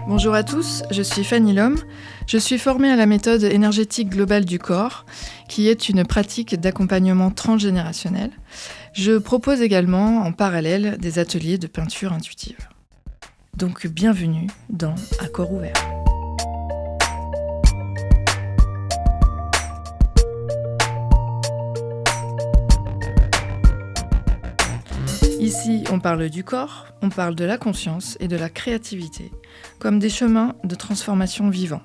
Bonjour à tous, je suis Fanny Lhomme. Je suis formée à la méthode énergétique globale du corps, qui est une pratique d'accompagnement transgénérationnel. Je propose également en parallèle des ateliers de peinture intuitive. Donc bienvenue dans À corps ouvert. Ici, on parle du corps, on parle de la conscience et de la créativité, comme des chemins de transformation vivants.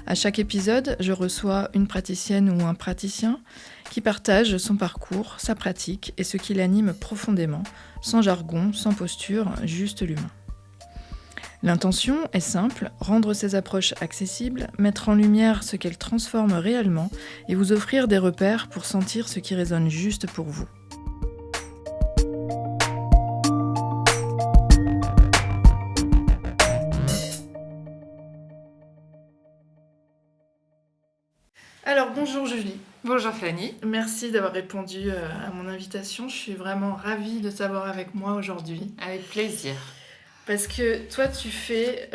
À chaque épisode, je reçois une praticienne ou un praticien qui partage son parcours, sa pratique et ce qui l'anime profondément, sans jargon, sans posture, juste l'humain. L'intention est simple, rendre ces approches accessibles, mettre en lumière ce qu'elles transforment réellement et vous offrir des repères pour sentir ce qui résonne juste pour vous. Alors bonjour Julie. Bonjour Fanny. Merci d'avoir répondu à mon invitation. Je suis vraiment ravie de t'avoir avec moi aujourd'hui. Avec plaisir. Parce que toi, tu fais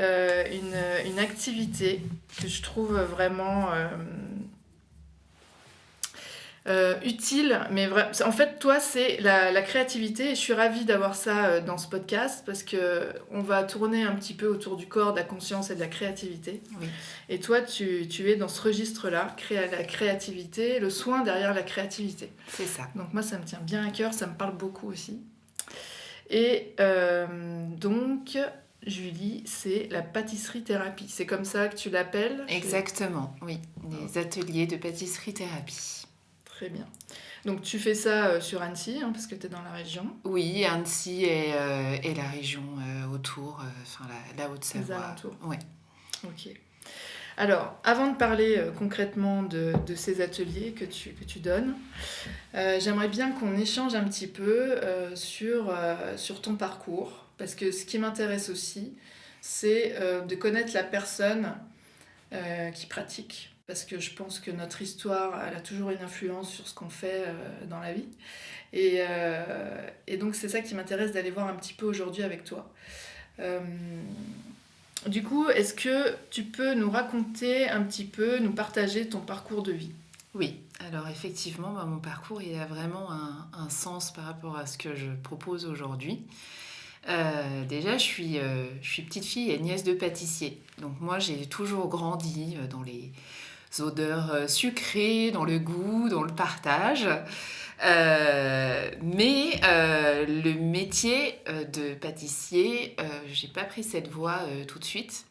une activité que je trouve vraiment utile. Mais en fait, toi, c'est la créativité. Et je suis ravie d'avoir ça dans ce podcast parce qu'on va tourner un petit peu autour du corps, de la conscience et de la créativité. Oui. Et toi, tu es dans ce registre-là, la créativité, le soin derrière la créativité. C'est ça. Donc moi, ça me tient bien à cœur, ça me parle beaucoup aussi. Et donc, Julie, c'est la pâtisserie-thérapie. C'est comme ça que tu l'appelles ? Exactement, oui. Les ateliers de pâtisserie-thérapie. Très bien. Donc tu fais ça sur Annecy, parce que tu es dans la région. Oui, Annecy et la région autour, la Haute-Savoie. Les alentours. Oui. Ok. Alors, avant de parler concrètement de ces ateliers que tu donnes, j'aimerais bien qu'on échange un petit peu sur ton parcours. Parce que ce qui m'intéresse aussi, c'est de connaître la personne qui pratique. Parce que je pense que notre histoire, elle a toujours une influence sur ce qu'on fait dans la vie. Et donc, c'est ça qui m'intéresse d'aller voir un petit peu aujourd'hui avec toi. Du coup, est-ce que tu peux nous raconter un petit peu, nous partager ton parcours de vie ? Oui, alors effectivement, mon parcours, il a vraiment un sens par rapport à ce que je propose aujourd'hui. Déjà, je suis petite fille et nièce de pâtissier. Donc moi, j'ai toujours grandi dans les odeurs sucrées, dans le goût, dans le partage. Mais le métier de pâtissier, j'ai pas pris cette voie tout de suite.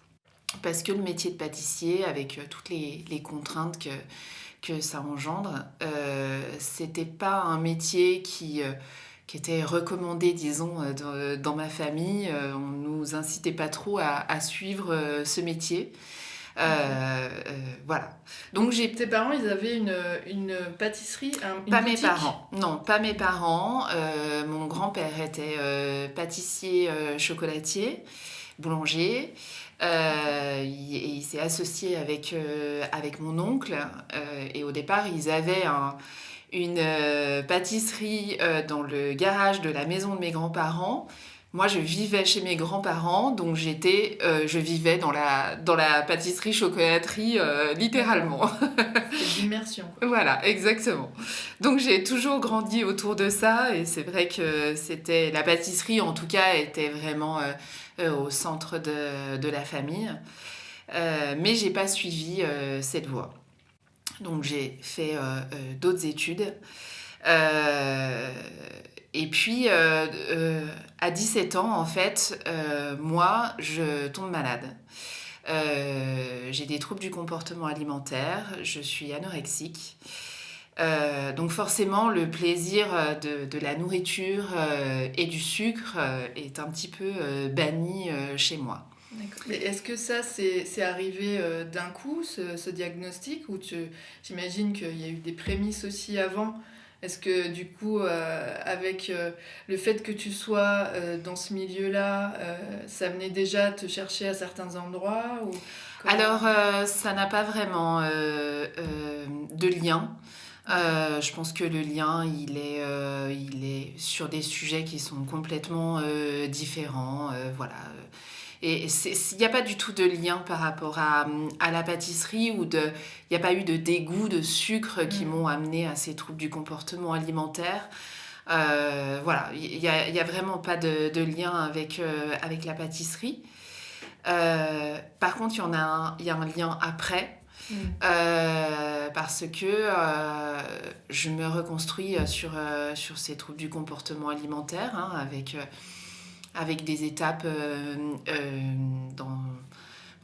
Parce que le métier de pâtissier, avec toutes les contraintes que ça engendre, c'était pas un métier qui était recommandé, disons, dans ma famille. On nous incitait pas trop à suivre ce métier. Voilà. Donc Tes parents, ils avaient une pâtisserie, une pas boutique ? mes parents. Non, pas mes parents. Mon grand-père était pâtissier chocolatier, boulanger. Il s'est associé avec mon oncle. Et au départ, ils avaient une pâtisserie dans le garage de la maison de mes grands-parents. Moi, je vivais chez mes grands-parents, donc je vivais dans la pâtisserie-chocolaterie, littéralement. C'est l'immersion. Voilà, exactement. Donc, j'ai toujours grandi autour de ça, et c'est vrai que la pâtisserie, en tout cas, était vraiment au centre de la famille. Mais j'ai pas suivi cette voie. Donc, j'ai fait d'autres études. Et puis, à 17 ans, en fait, moi, je tombe malade. J'ai des troubles du comportement alimentaire, je suis anorexique. Donc forcément, le plaisir de la nourriture et du sucre est un petit peu banni chez moi. D'accord. Mais est-ce que ça, c'est arrivé d'un coup, ce diagnostic, ou j'imagine qu'il y a eu des prémices aussi avant ? Est-ce que du coup, avec le fait que tu sois dans ce milieu-là, ça venait déjà à te chercher à certains endroits ou Alors, ça n'a pas vraiment de lien. Je pense que le lien, il est sur des sujets qui sont complètement différents. Voilà. Et il n'y a pas du tout de lien par rapport à la pâtisserie il n'y a pas eu de dégoût de sucre qui m'ont amené à ces troubles du comportement alimentaire. Voilà, il y a vraiment pas de lien avec la pâtisserie. Par contre, il y a un lien après. Parce que je me reconstruis sur ces troubles du comportement alimentaire, hein, avec des étapes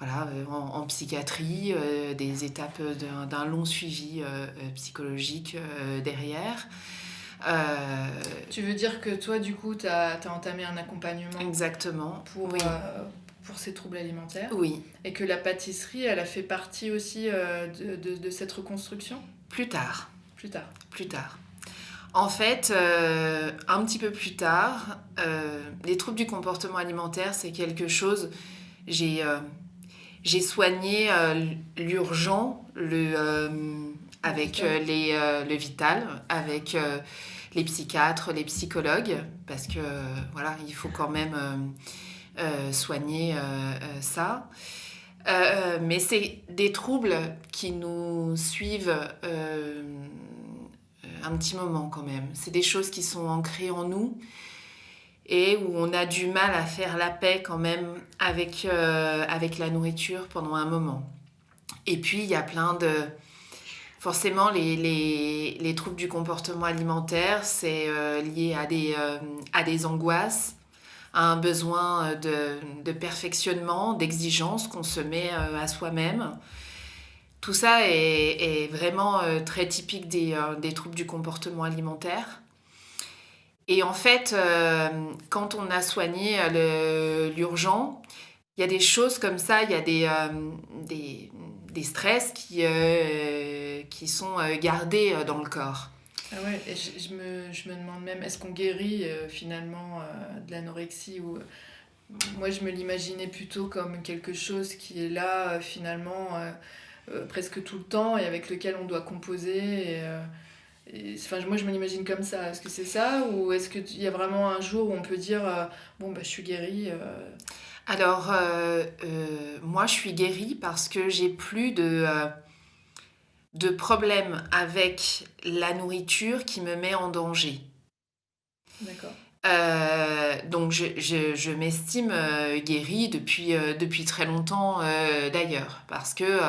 en psychiatrie, des étapes d'un long suivi psychologique derrière. Tu veux dire que toi, du coup, tu as entamé un accompagnement Exactement. Oui. Pour ces troubles alimentaires. Oui. Et que la pâtisserie, elle a fait partie aussi de cette reconstruction ? Plus tard. Plus tard. Plus tard. En fait, un petit peu plus tard, les troubles du comportement alimentaire, c'est quelque chose... J'ai soigné l'urgent, avec le vital, avec les psychiatres, les psychologues, parce que voilà, il faut quand même soigner ça. Mais c'est des troubles qui nous suivent un petit moment quand même. C'est des choses qui sont ancrées en nous et où on a du mal à faire la paix quand même avec la nourriture pendant un moment. Et puis il y a plein de... Forcément, les troubles du comportement alimentaire, c'est lié à des angoisses, à un besoin de perfectionnement, d'exigence qu'on se met à soi-même. Tout ça est vraiment très typique des troubles du comportement alimentaire. Et en fait, quand on a soigné l'urgent, il y a des choses comme ça, il y a des stress qui sont gardés dans le corps. Ah ouais, et je me demande même, est-ce qu'on guérit finalement de l'anorexie ou... Moi, je me l'imaginais plutôt comme quelque chose qui est là finalement presque tout le temps et avec lequel on doit composer. Enfin, moi, je me l'imagine comme ça. Est-ce que c'est ça ou est-ce qu'il y a vraiment un jour où on peut dire bon, bah, je suis guérie Alors, moi, je suis guérie parce que j'ai plus de problèmes avec la nourriture qui me met en danger. D'accord. Donc, je m'estime guérie depuis très longtemps d'ailleurs. Parce que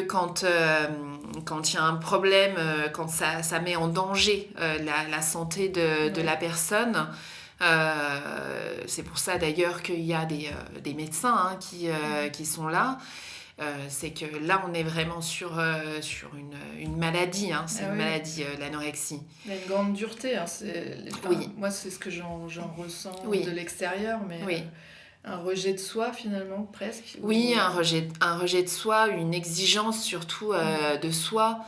quand il y a un problème, quand ça met en danger la santé de la personne, c'est pour ça d'ailleurs qu'il y a des médecins qui sont là. C'est que là, on est vraiment sur une maladie. Hein, c'est une maladie, l'anorexie. Il y a une grande dureté. Hein, oui. Moi, c'est ce que j'en ressens de l'extérieur, mais oui. Un rejet de soi, finalement, presque. Oui, un rejet de soi, une exigence surtout de soi.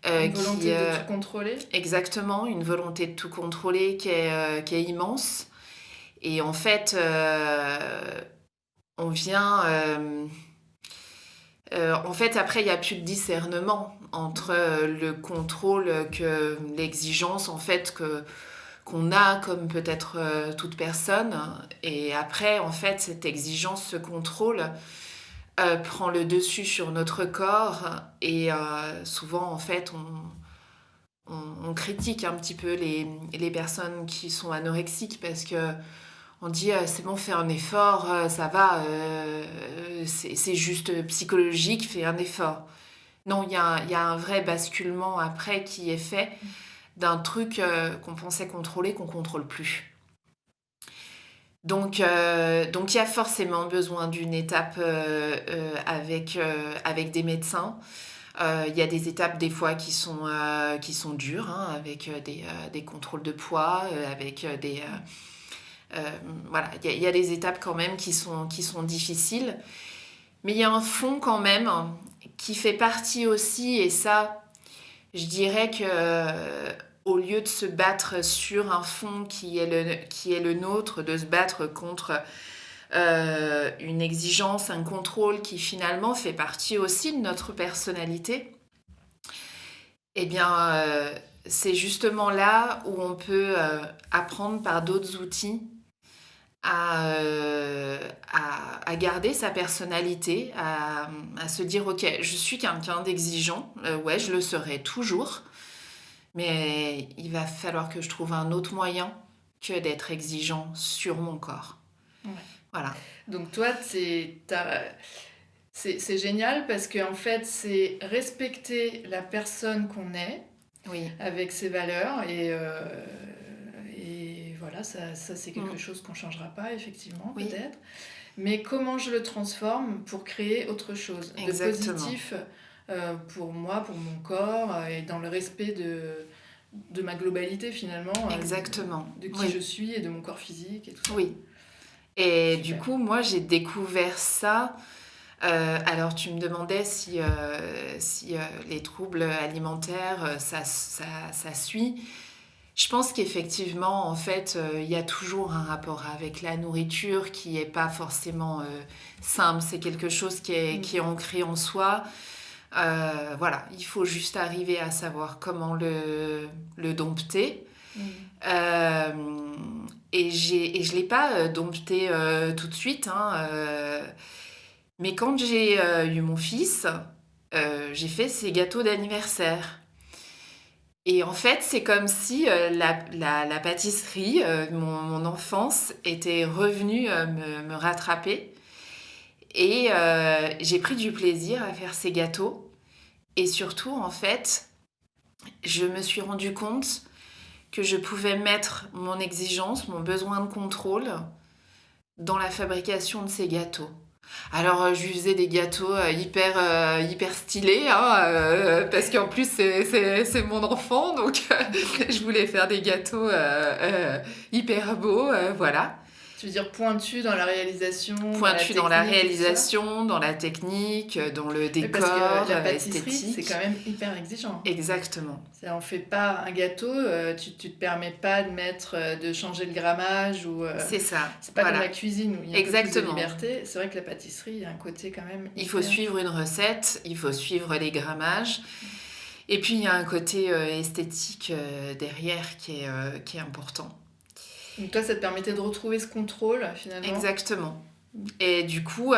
Une volonté de tout contrôler. Exactement, une volonté de tout contrôler qui est immense. Et en fait, on vient... en fait, après, il n'y a plus de discernement entre le contrôle, l'exigence, en fait, qu'on a comme peut-être toute personne. Et après, en fait, cette exigence, ce contrôle prend le dessus sur notre corps. Et souvent, en fait, on critique un petit peu les personnes qui sont anorexiques parce que on dit c'est bon, fais un effort, ça va, c'est juste psychologique, fais un effort. Non, il y a un vrai basculement après qui est fait d'un truc qu'on pensait contrôler, qu'on ne contrôle plus. Donc il y a forcément besoin d'une étape avec des médecins. Il y a des étapes des fois qui sont dures, hein, avec des contrôles de poids, avec des... voilà, il y a des étapes quand même qui sont difficiles. Mais il y a un fond quand même qui fait partie aussi, et ça, je dirais que au lieu de se battre sur un fond qui est le nôtre, de se battre contre une exigence, un contrôle qui finalement fait partie aussi de notre personnalité, eh bien, c'est justement là où on peut apprendre par d'autres outils à à garder sa personnalité, à se dire, ok, je suis quelqu'un d'exigeant, ouais, je le serai toujours, mais il va falloir que je trouve un autre moyen que d'être exigeant sur mon corps. Ouais. Voilà. Donc toi, c'est génial parce qu'en fait, c'est respecter la personne qu'on est Oui. avec ses valeurs et voilà, ça c'est quelque chose qu'on ne changera pas, effectivement, Oui. peut-être. Mais comment je le transforme pour créer autre chose Exactement. de positif pour moi, pour mon corps et dans le respect de ma globalité finalement, Exactement. de qui je suis et de mon corps physique et tout ça. Oui. Et Super. du coup, moi, j'ai découvert ça. Alors, tu me demandais si les troubles alimentaires, ça suit. Je pense qu'effectivement, en fait, il y a toujours un rapport avec la nourriture qui n'est pas forcément simple. C'est quelque chose qui est ancré en soi. Voilà, il faut juste arriver à savoir comment le dompter. Et je ne l'ai pas dompté tout de suite, hein, mais quand j'ai eu mon fils, j'ai fait ses gâteaux d'anniversaire. Et en fait, c'est comme si la pâtisserie, mon enfance, était revenue me rattraper. Et j'ai pris du plaisir à faire ces gâteaux. Et surtout, en fait, je me suis rendu compte que je pouvais mettre mon exigence, mon besoin de contrôle dans la fabrication de ces gâteaux. Alors, je lui faisais des gâteaux hyper stylés, hein, parce qu'en plus, c'est mon enfant, donc je voulais faire des gâteaux hyper beaux, voilà. Tu veux dire pointu dans la réalisation, Pointu dans la réalisation, dans la technique, dans le décor, parce que la pâtisserie, esthétique. c'est quand même hyper exigeant. Exactement. On ne fait pas un gâteau, tu te permets pas de changer le grammage ou. C'est ça. C'est pas comme la cuisine où il y a un peu plus de Exactement. liberté. C'est vrai que la pâtisserie, il y a un côté quand même. Il faut suivre une recette, il faut suivre les grammages. Et puis il y a un côté esthétique derrière qui est important. Donc toi, ça te permettait de retrouver ce contrôle finalement. Exactement. Et du coup,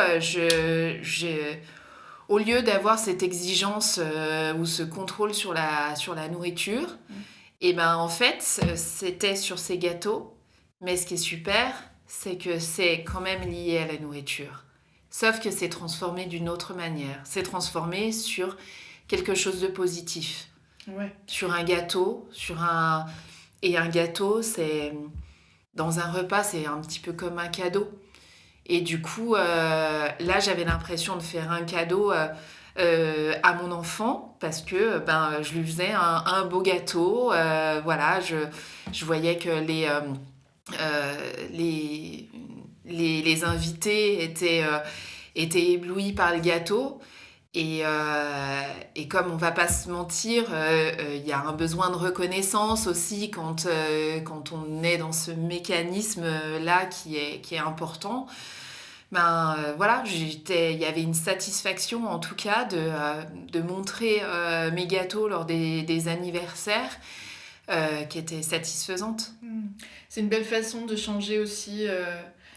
au lieu d'avoir cette exigence ou ce contrôle sur la nourriture, et ben en fait, c'était sur ces gâteaux. Mais ce qui est super, c'est que c'est quand même lié à la nourriture. Sauf que c'est transformé d'une autre manière. C'est transformé sur quelque chose de positif. Ouais. Sur un gâteau, Et un gâteau, c'est... Dans un repas, c'est un petit peu comme un cadeau. Et du coup, là, j'avais l'impression de faire un cadeau à mon enfant parce que je lui faisais un beau gâteau. Voilà, je voyais que les invités étaient éblouis par le gâteau. Et comme on va pas se mentir, y a un besoin de reconnaissance aussi quand on est dans ce mécanisme-là qui est important. Voilà, il y avait une satisfaction en tout cas de montrer mes gâteaux lors des anniversaires qui était satisfaisante. C'est une belle façon de changer aussi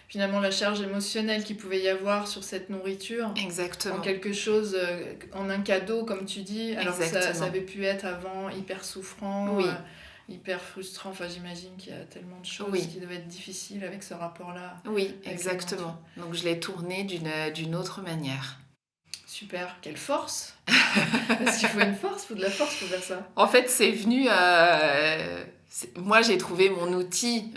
finalement la charge émotionnelle qu'il pouvait y avoir sur cette nourriture. Exactement. En quelque chose, en un cadeau comme tu dis, alors que ça avait pu être avant hyper souffrant, oui. Hyper frustrant. Enfin, j'imagine qu'il y a tellement de choses qui devaient être difficiles avec ce rapport-là. Oui, exactement. Donc je l'ai tourné d'une autre manière. Super, quelle force. Parce qu'il faut une force, il faut de la force pour faire ça. En fait, c'est venu... moi, j'ai trouvé mon outil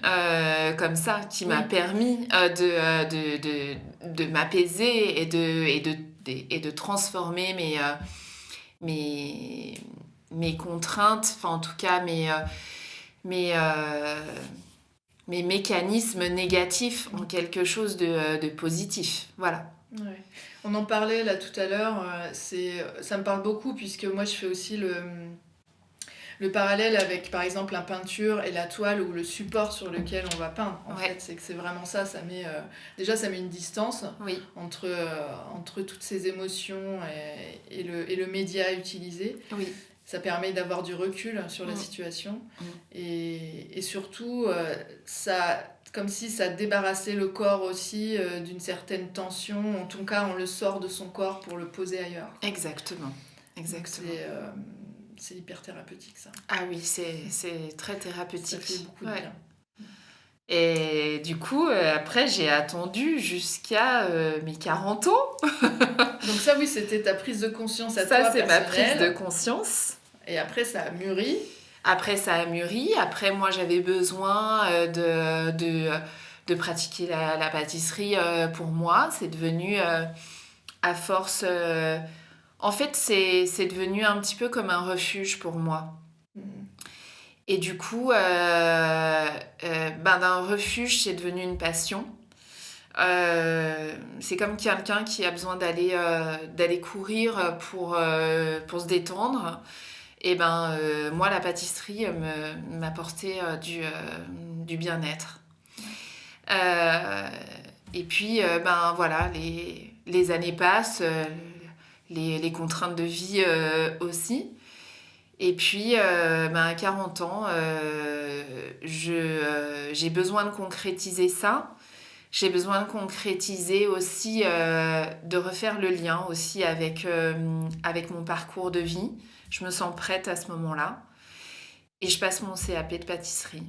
comme ça qui m'a permis de m'apaiser et de transformer mes contraintes, enfin en tout cas mes mécanismes négatifs en quelque chose de positif. Voilà. Ouais. On en parlait là tout à l'heure, ça me parle beaucoup puisque moi je fais aussi le parallèle avec par exemple la peinture et la toile ou le support sur lequel on va peindre. En fait, c'est que c'est vraiment ça, ça met une distance entre toutes ces émotions et le média utilisé. Oui. Ça permet d'avoir du recul sur la situation et surtout ça comme si ça débarrassait le corps aussi d'une certaine tension. En tout cas, on le sort de son corps pour le poser ailleurs. Exactement. C'est hyper thérapeutique, ça. Ah oui, c'est très thérapeutique. Ça fait beaucoup de bien. Et du coup, après, j'ai attendu jusqu'à mes 40 ans. Donc ça, oui, c'était ta prise de conscience à toi, Ça, c'est ma personnelle. prise de conscience. Et après, ça a mûri. Après, ça a mûri. Après, moi, j'avais besoin de pratiquer la pâtisserie pour moi. C'est devenu, à force... En fait, c'est devenu un petit peu comme un refuge pour moi. Et du coup, d'un refuge, c'est devenu une passion. C'est comme quelqu'un qui a besoin d'aller courir pour se détendre. Et moi, la pâtisserie m'apportait du bien-être. Et puis, voilà, les années passent, les contraintes de vie aussi. Et puis, à 40 ans, j'ai besoin de concrétiser ça. J'ai besoin de concrétiser aussi, de refaire le lien aussi avec mon parcours de vie. Je me sens prête à ce moment-là. Et je passe mon CAP de pâtisserie.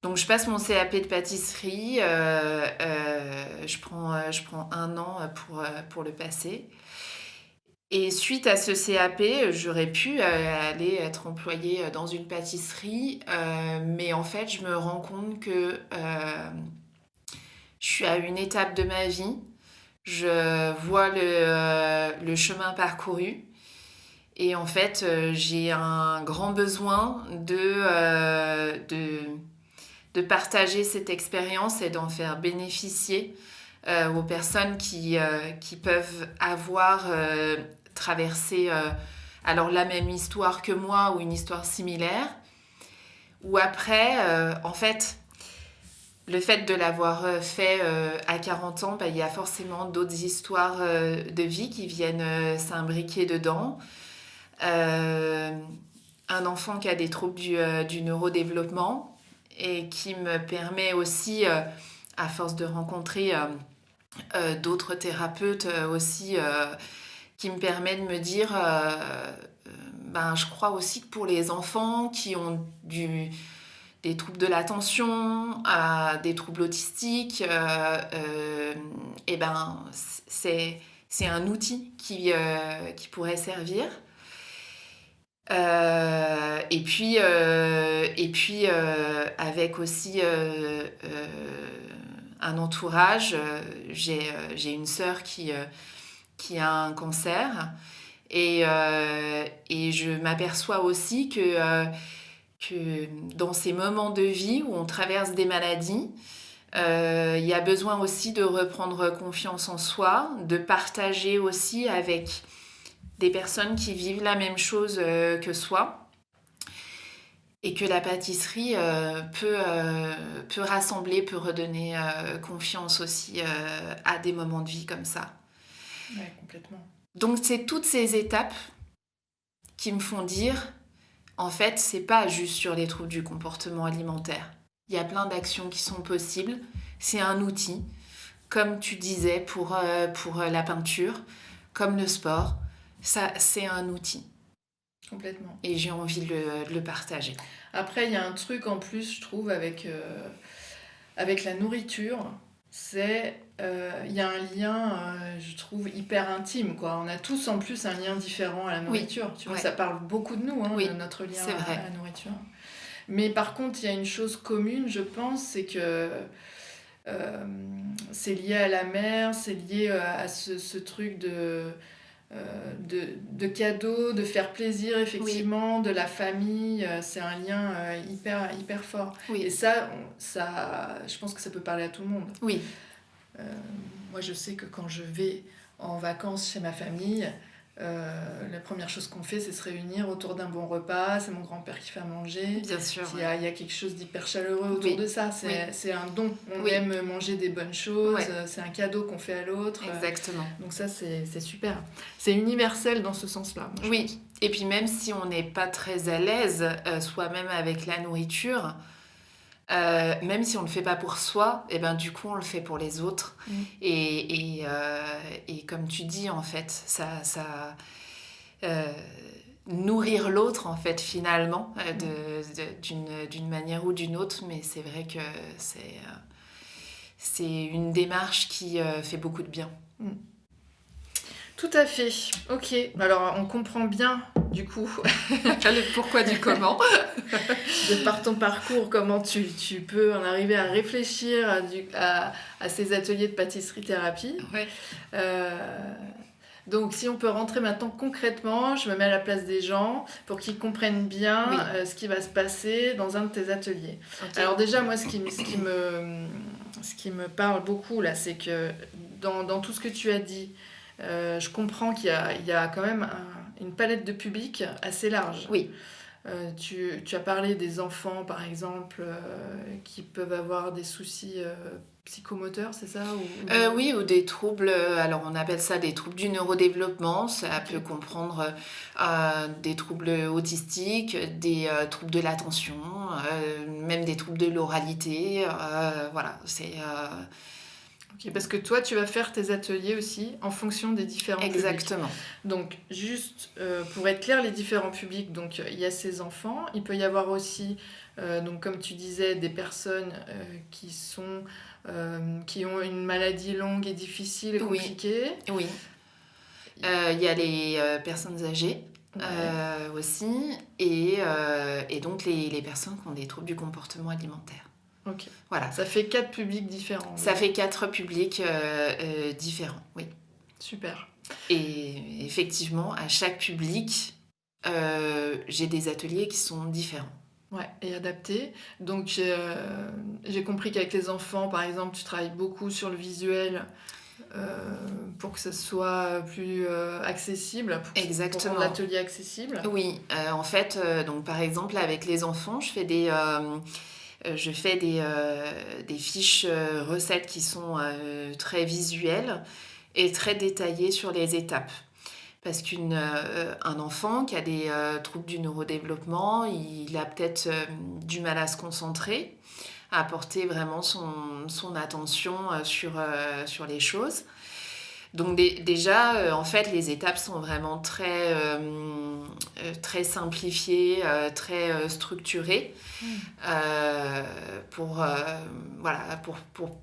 Donc, je passe mon CAP de pâtisserie. Je prends 1 an pour le passer. Et suite à ce CAP, j'aurais pu aller être employée dans une pâtisserie. Mais en fait, je me rends compte que je suis à une étape de ma vie. Je vois le chemin parcouru. Et en fait, j'ai un grand besoin de partager cette expérience et d'en faire bénéficier aux personnes qui peuvent avoir traversé alors la même histoire que moi ou une histoire similaire. Ou après, en fait, le fait de l'avoir fait à 40 ans, il y a forcément d'autres histoires de vie qui viennent s'imbriquer dedans. Un enfant qui a des troubles du neurodéveloppement et qui me permet aussi, à force de rencontrer d'autres thérapeutes aussi, qui me permet de me dire, je crois aussi que pour les enfants qui ont des troubles de l'attention, des troubles autistiques, c'est un outil qui pourrait servir. Et puis avec aussi un entourage, j'ai une sœur qui a un cancer et je m'aperçois aussi que dans ces moments de vie où on traverse des maladies, il y a besoin aussi de reprendre confiance en soi, de partager aussi avec des personnes qui vivent la même chose que soi, et que la pâtisserie peut rassembler, peut redonner confiance aussi à des moments de vie comme ça. Ouais, complètement. Donc c'est toutes ces étapes qui me font dire, en fait, c'est pas juste sur les troubles du comportement alimentaire. Il y a plein d'actions qui sont possibles. C'est un outil, comme tu disais pour la peinture, comme le sport. Ça, c'est un outil. Complètement. Et j'ai envie de le partager. Après, il y a un truc en plus, je trouve, avec la nourriture, c'est il y a un lien, je trouve, hyper intime, quoi. On a tous en plus un lien différent à la nourriture. Tu vois, ça parle beaucoup de nous, de notre lien à la nourriture. Mais par contre, il y a une chose commune, je pense, c'est que c'est lié à la mère, c'est lié à ce truc de cadeaux, de faire plaisir, effectivement, de la famille. C'est un lien hyper, hyper fort. Oui. Et ça, je pense que ça peut parler à tout le monde. Oui. Moi, je sais que quand je vais en vacances chez ma famille, la première chose qu'on fait, c'est se réunir autour d'un bon repas. C'est mon grand-père qui fait à manger. Bien sûr. Il y a quelque chose d'hyper chaleureux autour de ça. C'est un don. On aime manger des bonnes choses. C'est un cadeau qu'on fait à l'autre. Exactement. Donc ça, c'est super. C'est universel dans ce sens-là. Moi, je pense. Et puis même si on n'est pas très à l'aise soi-même avec la nourriture, même si on ne le fait pas pour soi, et ben du coup on le fait pour les autres. Et comme tu dis en fait, nourrir l'autre en fait finalement d'une manière ou d'une autre, mais c'est vrai que c'est une démarche qui fait beaucoup de bien. Tout à fait. Ok. Alors, on comprend bien, du coup, Le pourquoi du comment. de par ton parcours, comment tu peux en arriver à réfléchir à ces ateliers de pâtisserie-thérapie. Ouais. Donc, si on peut rentrer maintenant concrètement, je me mets à la place des gens pour qu'ils comprennent bien ce qui va se passer dans un de tes ateliers. Okay. Alors déjà, moi, ce qui me parle beaucoup, là, c'est que dans tout ce que tu as dit, je comprends qu'il y a quand même une palette de public assez large. Oui. Tu as parlé des enfants, par exemple, qui peuvent avoir des soucis psychomoteurs, c'est ça Oui, ou des troubles, alors on appelle ça des troubles du neurodéveloppement, ça peut comprendre des troubles autistiques, des troubles de l'attention, même des troubles de l'oralité, voilà, c'est... Okay, parce que toi, tu vas faire tes ateliers aussi en fonction des différents Exactement. publics. Donc, juste pour être clair, les différents publics, donc il y a ces enfants, il peut y avoir aussi, donc comme tu disais, des personnes qui ont une maladie longue et difficile et compliquée. Oui. Il y a les personnes âgées aussi, et donc les personnes qui ont des troubles du comportement alimentaire. Ok. Voilà. Ça fait 4 publics différents. Ça fait 4 publics différents, oui. Super. Et effectivement, à chaque public, j'ai des ateliers qui sont différents. Ouais, et adaptés. Donc, j'ai compris qu'avec les enfants, par exemple, tu travailles beaucoup sur le visuel pour que ce soit plus accessible, pour rendre l'atelier accessible. Oui, en fait, donc, par exemple, avec les enfants, je fais des fiches recettes qui sont très visuelles et très détaillées sur les étapes. Parce qu'un enfant qui a des troubles du neurodéveloppement, il a peut-être du mal à se concentrer, à porter vraiment son attention sur les choses. Donc déjà, en fait, les étapes sont vraiment très simplifiées, très structurées, pour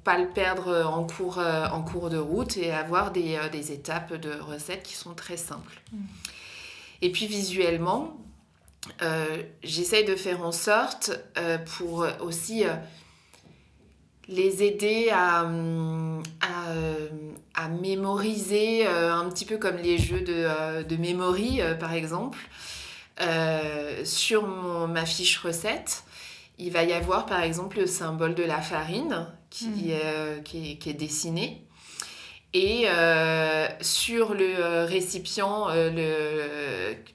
pas le perdre en cours de route et avoir des étapes de recettes qui sont très simples. Et puis visuellement, j'essaye de faire en sorte pour aussi les aider à mémoriser, un petit peu comme les jeux de memory, par exemple. Sur ma fiche recette, il va y avoir par exemple le symbole de la farine qui est dessiné. Et sur le récipient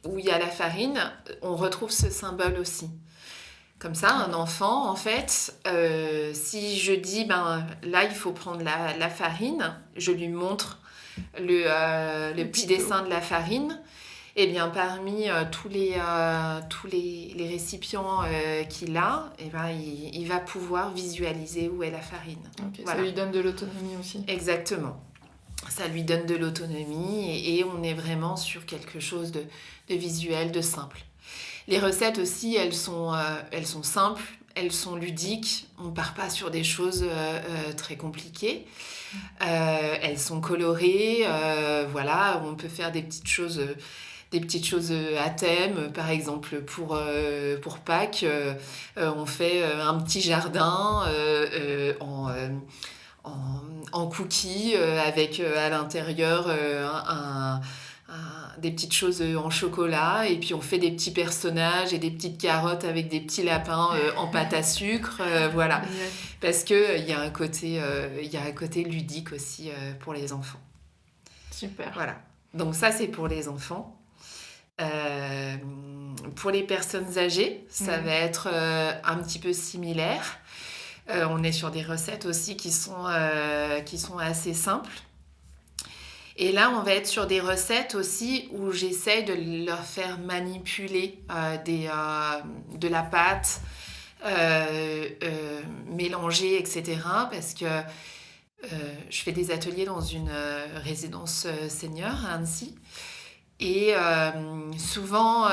où il y a la farine, on retrouve ce symbole aussi. Comme ça, un enfant, en fait, si je dis, là, il faut prendre la farine, je lui montre le petit dessin de la farine, et bien parmi tous les récipients qu'il a, et ben, il va pouvoir visualiser où est la farine. Okay, voilà. Ça lui donne de l'autonomie aussi. Exactement. Ça lui donne de l'autonomie et on est vraiment sur quelque chose de visuel, de simple. Les recettes aussi, elles sont simples, elles sont ludiques. On ne part pas sur des choses très compliquées. Elles sont colorées. Voilà, on peut faire des petites choses à thème. Par exemple, pour Pâques, on fait un petit jardin en cookies avec à l'intérieur des petites choses en chocolat, et puis on fait des petits personnages et des petites carottes avec des petits lapins en pâte à sucre, voilà, parce que il y a un côté ludique aussi pour les enfants. Super. Voilà, donc ça c'est pour les enfants. Pour les personnes âgées, ça va être un petit peu similaire. On est sur des recettes aussi qui sont assez simples. Et là, on va être sur des recettes aussi où j'essaye de leur faire manipuler de la pâte, mélangés, etc. Parce que je fais des ateliers dans une résidence senior à Annecy. Et souvent,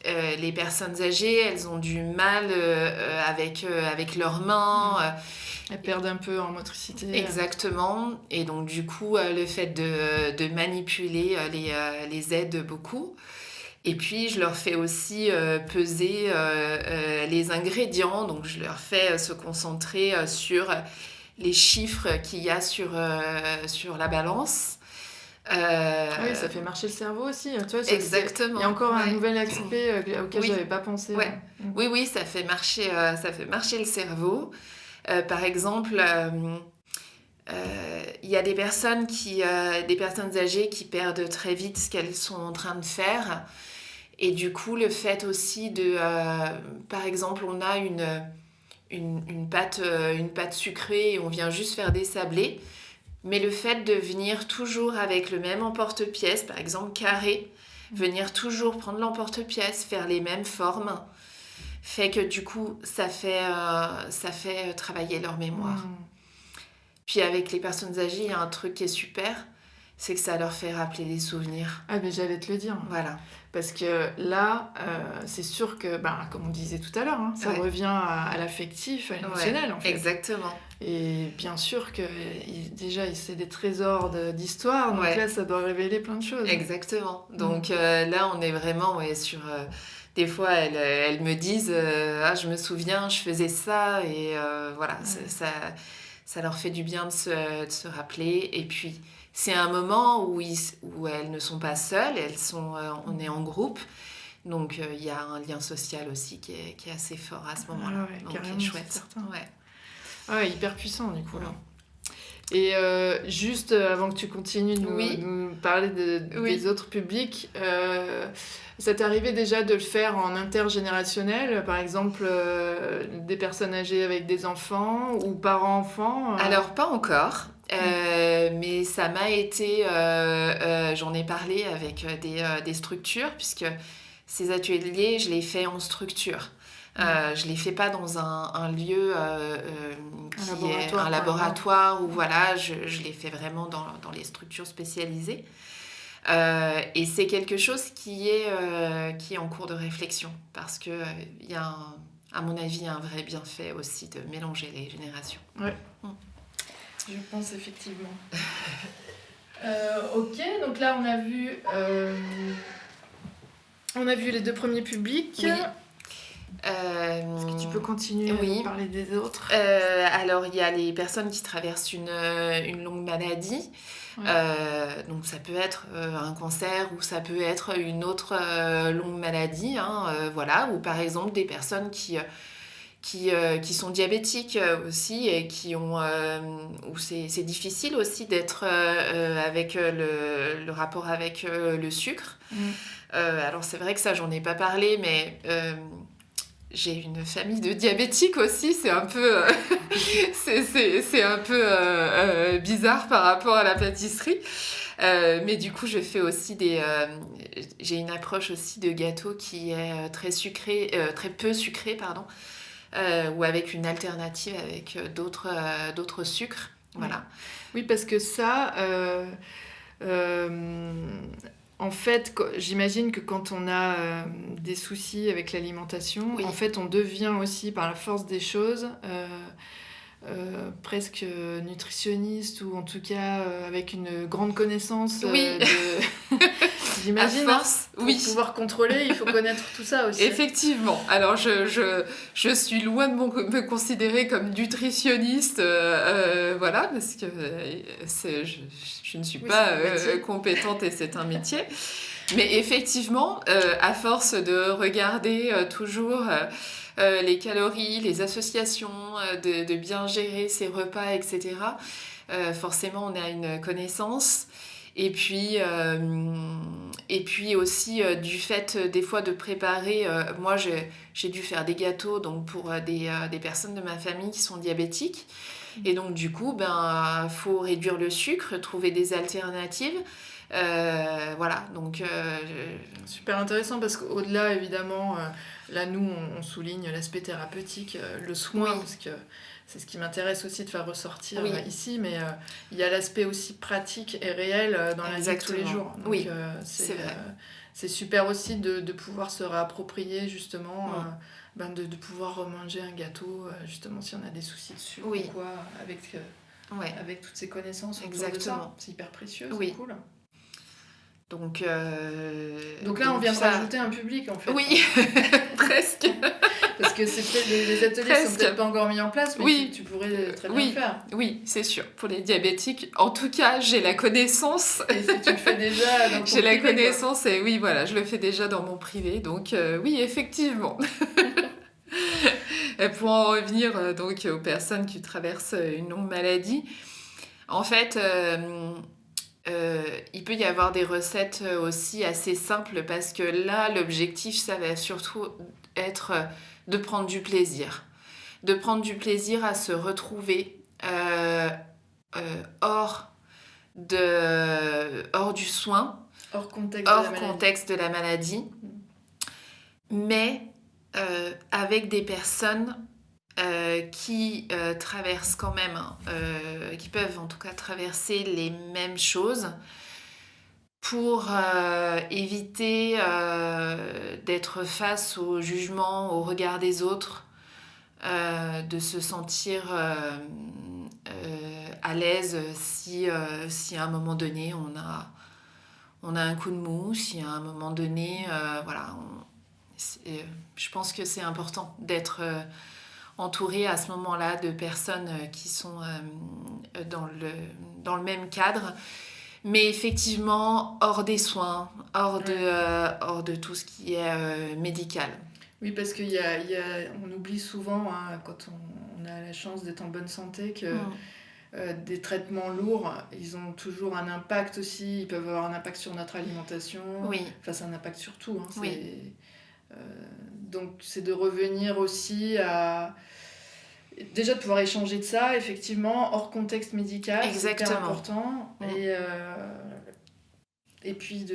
les personnes âgées, elles ont du mal avec leurs mains. Elles perdent un peu en motricité. Exactement. Et donc, du coup, le fait de manipuler les aide beaucoup. Et puis, je leur fais aussi peser les ingrédients. Donc, je leur fais se concentrer sur les chiffres qu'il y a sur la balance. Oui, ça fait marcher le cerveau aussi. Tu vois, exactement. Il y a encore un nouvel aspect auquel je n'avais pas pensé. Ouais. Oui, ça fait marcher le cerveau. Par exemple, il y a des personnes âgées qui perdent très vite ce qu'elles sont en train de faire. Et du coup, le fait aussi par exemple, on a une pâte sucrée et on vient juste faire des sablés. Mais le fait de venir toujours avec le même emporte-pièce, par exemple carré, venir toujours prendre l'emporte-pièce, faire les mêmes formes, fait que du coup, ça fait travailler leur mémoire. Puis avec les personnes âgées, il y a un truc qui est super, c'est que ça leur fait rappeler des souvenirs. Ah, mais j'allais te le dire. Voilà. Parce que là, c'est sûr que, comme on disait tout à l'heure, ça revient à l'affectif, à l'émotionnel, en fait. Exactement. Et bien sûr que déjà, c'est des trésors d'histoire, donc là, ça doit révéler plein de choses. Exactement. Donc là, on est vraiment sur... des fois, elles me disent ah, je me souviens, je faisais ça, et voilà, ça leur fait du bien de se rappeler. Et puis, c'est un moment où elles ne sont pas seules, on est en groupe. Donc, il y a un lien social aussi qui est assez fort à ce moment-là. Donc, carrément, c'est chouette. Ouais, hyper puissant, du coup, là. Et juste avant que tu continues de nous parler des autres publics, ça t'est arrivé déjà de le faire en intergénérationnel, par exemple des personnes âgées avec des enfants ou parents-enfants Alors, pas encore. Mais ça m'a été... j'en ai parlé avec des structures, puisque ces ateliers, je les fais en structure. Je les fais pas dans un lieu qui est un laboratoire où voilà, je les fais vraiment dans les structures spécialisées. Et c'est quelque chose qui est en cours de réflexion, parce que il y a à mon avis un vrai bienfait aussi de mélanger les générations. Ouais. Je pense effectivement. Ok, donc là on a vu les deux premiers publics. Oui. Est-ce que tu peux continuer à parler des autres ? Alors, il y a les personnes qui traversent une longue maladie. Donc, ça peut être un cancer ou ça peut être une autre longue maladie. Voilà. Ou par exemple, des personnes qui sont diabétiques aussi et où c'est difficile aussi d'être avec le rapport avec le sucre. Alors, c'est vrai que ça, j'en ai pas parlé, mais... j'ai une famille de diabétiques aussi, c'est un peu, c'est un peu bizarre par rapport à la pâtisserie. Mais du coup, je fais aussi j'ai une approche aussi de gâteau qui est très peu sucré, pardon, ou avec une alternative avec d'autres sucres. Voilà. Oui, parce que ça... en fait, j'imagine que quand on a des soucis avec l'alimentation, en fait, on devient aussi, par la force des choses, presque nutritionniste, ou en tout cas avec une grande connaissance j'imagine, à force, pour pouvoir contrôler, il faut connaître tout ça aussi. Effectivement. Alors, je suis loin de me considérer comme nutritionniste, voilà, parce que je ne suis pas compétente et c'est un métier. Mais effectivement, à force de regarder toujours les calories, les associations, de bien gérer ses repas, etc., forcément, on a une connaissance. Et puis aussi du fait des fois de préparer, moi j'ai dû faire des gâteaux donc pour des personnes de ma famille qui sont diabétiques. Et donc, du coup, faut réduire le sucre, trouver des alternatives. Voilà, donc... Super intéressant parce qu'au-delà, évidemment, là, nous, on souligne l'aspect thérapeutique, le soin, Oui. parce que c'est ce qui m'intéresse aussi de faire ressortir Oui. ici, mais il y a l'aspect aussi pratique et réel dans la vie de tous les jours. Donc, oui, c'est vrai. C'est super aussi de pouvoir se réapproprier, justement, de pouvoir remanger un gâteau, justement, si on a des soucis de sucre ou quoi, avec toutes ces connaissances autour de ça. C'est hyper précieux, c'est cool. Donc là, on vient de rajouter un public, en fait. Oui, presque. Parce que c'est peut-être les ateliers ne sont peut-être pas encore mis en place, mais tu pourrais très bien le faire. Oui, c'est sûr. Pour les diabétiques, en tout cas, j'ai la connaissance. Et tu le fais déjà dans ton J'ai privé, la connaissance et oui, voilà, je le fais déjà dans mon privé. Donc oui, effectivement. Pour en revenir donc aux personnes qui traversent une longue maladie, en fait... il peut y avoir des recettes aussi assez simples parce que là, l'objectif, ça va surtout être de prendre du plaisir. De prendre du plaisir à se retrouver hors du soin, hors contexte de la maladie, mais avec des personnes qui traversent quand même, qui peuvent en tout cas traverser les mêmes choses pour éviter d'être face au jugement, au regard des autres, de se sentir à l'aise si à un moment donné on a un coup de mou, si à un moment donné, voilà, je pense que c'est important d'être entouré à ce moment-là de personnes qui sont dans le même cadre, mais effectivement hors des soins, hors de tout ce qui est médical. Oui, parce on oublie souvent, quand on a la chance d'être en bonne santé, que des traitements lourds, ils ont toujours un impact aussi, ils peuvent avoir un impact sur notre alimentation, enfin c'est un impact sur tout. Donc c'est de revenir aussi à... Déjà de pouvoir échanger de ça, effectivement, hors contexte médical, c'est hyper important. Et puis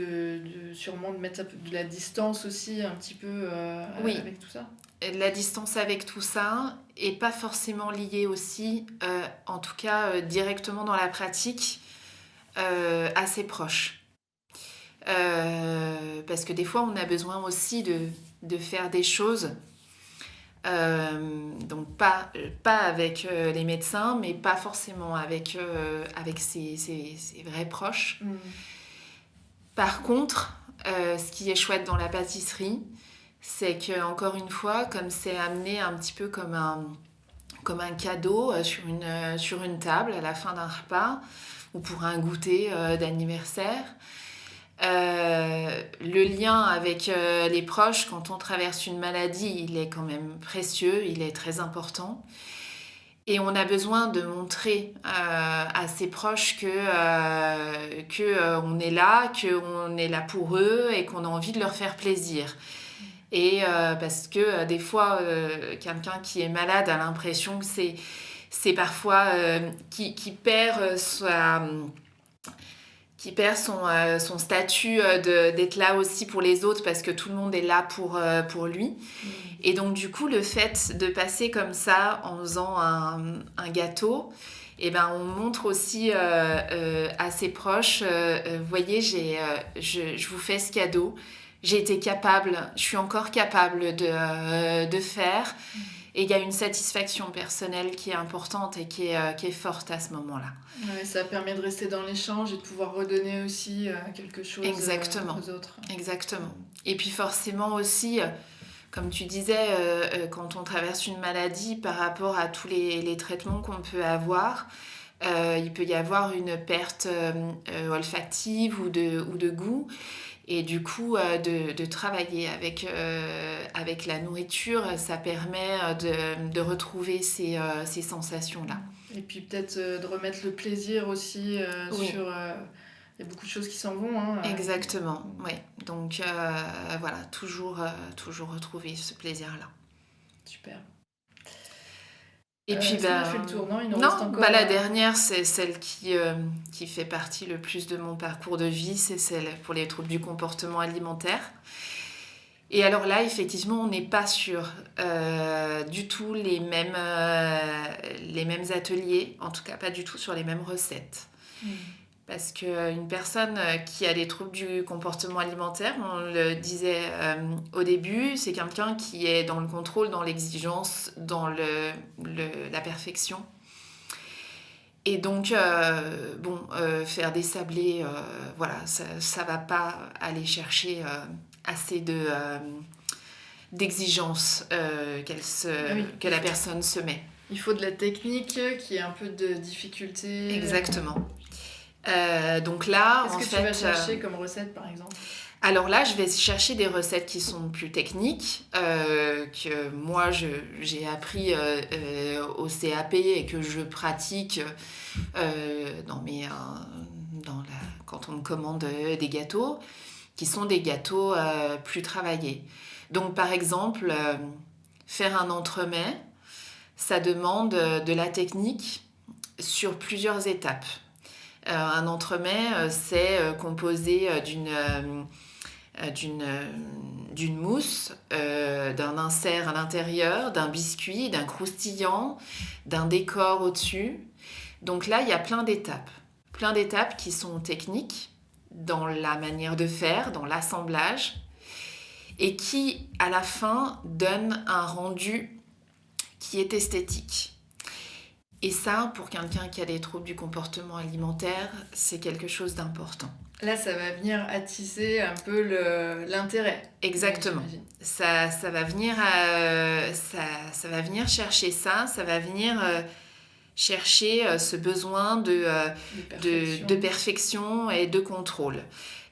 sûrement de mettre de la distance aussi un petit peu avec tout ça. La distance avec tout ça et pas forcément liée aussi, en tout cas directement dans la pratique, à ses proches. Parce que des fois on a besoin aussi de faire des choses, donc pas avec les médecins, mais pas forcément avec ses vrais proches. Par contre, ce qui est chouette dans la pâtisserie, c'est que encore une fois, comme c'est amené un petit peu comme un cadeau sur une table à la fin d'un repas ou pour un goûter d'anniversaire, le lien avec les proches quand on traverse une maladie, il est quand même précieux, il est très important. Et on a besoin de montrer à ses proches que on est là, qu'on est là pour eux et qu'on a envie de leur faire plaisir. Et parce que des fois, quelqu'un qui est malade a l'impression que c'est parfois qui perd son statut d'être là aussi pour les autres parce que tout le monde est là pour lui. Et donc du coup, le fait de passer comme ça en faisant un gâteau, on montre aussi à ses proches, voyez, je vous fais ce cadeau, j'ai été capable, je suis encore capable de faire. Et il y a une satisfaction personnelle qui est importante et qui est forte à ce moment-là. Ouais, ça permet de rester dans l'échange et de pouvoir redonner aussi quelque chose aux autres. Exactement. Et puis forcément aussi, comme tu disais, quand on traverse une maladie par rapport à tous les traitements qu'on peut avoir, il peut y avoir une perte olfactive ou de goût. Et du coup, de travailler avec la nourriture, ça permet de retrouver ces sensations-là. Et puis peut-être de remettre le plaisir aussi sur... Il y a beaucoup de choses qui s'en vont. Exactement, oui. Donc voilà, toujours retrouver ce plaisir-là. Super. Et puis, Est-ce qu'on a fait le tour? Non, il nous non, reste encore... la dernière, c'est celle qui fait partie le plus de mon parcours de vie, c'est celle pour les troubles du comportement alimentaire. Et alors là, effectivement, on n'est pas sur du tout les mêmes ateliers, en tout cas pas du tout sur les mêmes recettes. Parce qu'une personne qui a des troubles du comportement alimentaire, on le disait au début, c'est quelqu'un qui est dans le contrôle, dans l'exigence, dans la perfection. Et donc, faire des sablés, ça va pas aller chercher assez d'exigence que la personne se met. Il faut de la technique, qui ait un peu de difficulté. Exactement. Donc là, qu'est-ce que tu vas chercher comme recette, par exemple? Alors là, je vais chercher des recettes qui sont plus techniques, que moi j'ai appris au CAP et que je pratique quand on me commande des gâteaux, qui sont des gâteaux plus travaillés. Donc par exemple, faire un entremets, ça demande de la technique sur plusieurs étapes. Un entremets, c'est composé d'une mousse, d'un insert à l'intérieur, d'un biscuit, d'un croustillant, d'un décor au-dessus. Donc là, il y a plein d'étapes qui sont techniques dans la manière de faire, dans l'assemblage, et qui, à la fin, donnent un rendu qui est esthétique. Et ça, pour quelqu'un qui a des troubles du comportement alimentaire, c'est quelque chose d'important. Là, ça va venir attiser un peu l'intérêt. Exactement. Ça va venir chercher ça, ça va venir chercher ce besoin de perfection et de contrôle.